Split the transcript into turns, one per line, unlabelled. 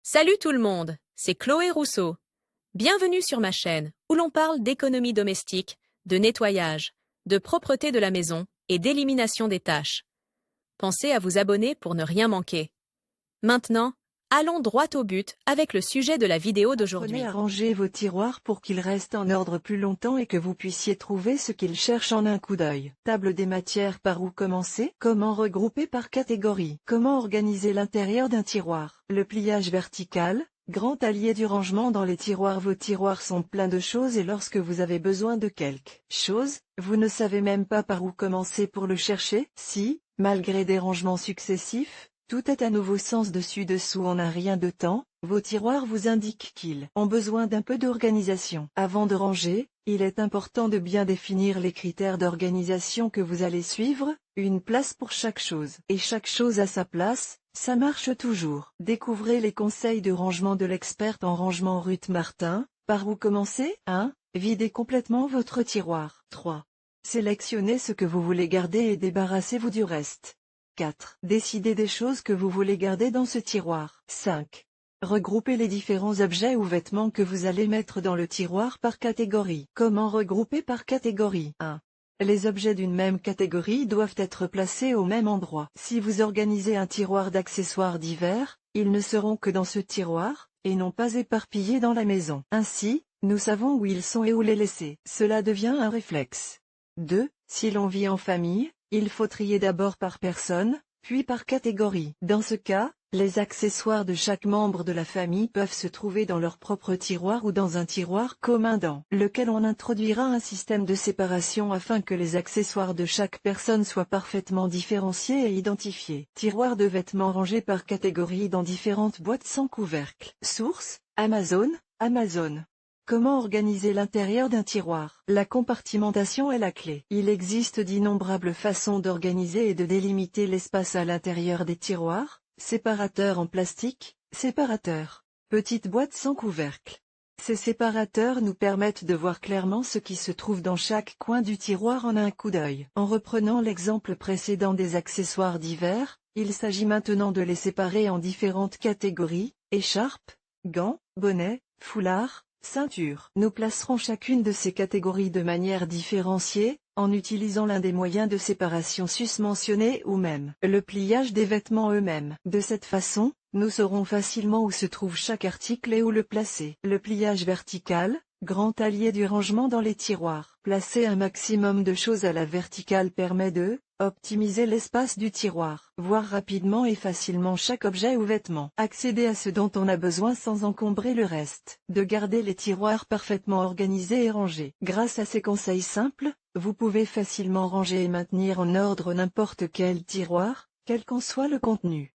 Salut tout le monde, c'est Chloé Rousseau. Bienvenue sur ma chaîne où l'on parle d'économie domestique, de nettoyage, de propreté de la maison et d'élimination des tâches. Pensez à vous abonner pour ne rien manquer. Maintenant, allons droit au but avec le sujet de la vidéo d'aujourd'hui.
Apprenez à ranger vos tiroirs pour qu'ils restent en ordre plus longtemps et que vous puissiez trouver ce qu'ils cherchent en un coup d'œil. Table des matières, par où commencer? Comment regrouper par catégorie? Comment organiser l'intérieur d'un tiroir? Le pliage vertical, grand allié du rangement dans les tiroirs. Vos tiroirs sont pleins de choses et lorsque vous avez besoin de quelque chose, vous ne savez même pas par où commencer pour le chercher. Si, malgré des rangements successifs, tout est à nouveau sens dessus-dessous en un rien de temps, vos tiroirs vous indiquent qu'ils ont besoin d'un peu d'organisation. Avant de ranger, il est important de bien définir les critères d'organisation que vous allez suivre, une place pour chaque chose. Et chaque chose à sa place, ça marche toujours. Découvrez les conseils de rangement de l'experte en rangement Ruth Martin. Par où commencer? 1. Videz complètement votre tiroir. 3. Sélectionnez ce que vous voulez garder et débarrassez-vous du reste. 4. Décidez des choses que vous voulez garder dans ce tiroir. 5. Regroupez les différents objets ou vêtements que vous allez mettre dans le tiroir par catégorie. Comment regrouper par catégorie? 1. Les objets d'une même catégorie doivent être placés au même endroit. Si vous organisez un tiroir d'accessoires divers, ils ne seront que dans ce tiroir, et non pas éparpillés dans la maison. Ainsi, nous savons où ils sont et où les laisser. Cela devient un réflexe. 2. Si l'on vit en famille, il faut trier d'abord par personne, puis par catégorie. Dans ce cas, les accessoires de chaque membre de la famille peuvent se trouver dans leur propre tiroir ou dans un tiroir commun dans lequel on introduira un système de séparation afin que les accessoires de chaque personne soient parfaitement différenciés et identifiés. Tiroir de vêtements rangés par catégorie dans différentes boîtes sans couvercle. Source: Amazon. Comment organiser l'intérieur d'un tiroir? La compartimentation est la clé. Il existe d'innombrables façons d'organiser et de délimiter l'espace à l'intérieur des tiroirs. Séparateurs en plastique, séparateurs. Petites boîtes sans couvercle. Ces séparateurs nous permettent de voir clairement ce qui se trouve dans chaque coin du tiroir en un coup d'œil. En reprenant l'exemple précédent des accessoires divers, il s'agit maintenant de les séparer en différentes catégories: écharpes, gants, bonnets, foulards, ceinture. Nous placerons chacune de ces catégories de manière différenciée, en utilisant l'un des moyens de séparation susmentionnés ou même le pliage des vêtements eux-mêmes. De cette façon, nous saurons facilement où se trouve chaque article et où le placer. Le pliage vertical, grand allié du rangement dans les tiroirs. Placer un maximum de choses à la verticale permet de optimiser l'espace du tiroir, voir rapidement et facilement chaque objet ou vêtement, accéder à ce dont on a besoin sans encombrer le reste, de garder les tiroirs parfaitement organisés et rangés. Grâce à ces conseils simples, vous pouvez facilement ranger et maintenir en ordre n'importe quel tiroir, quel qu'en soit le contenu.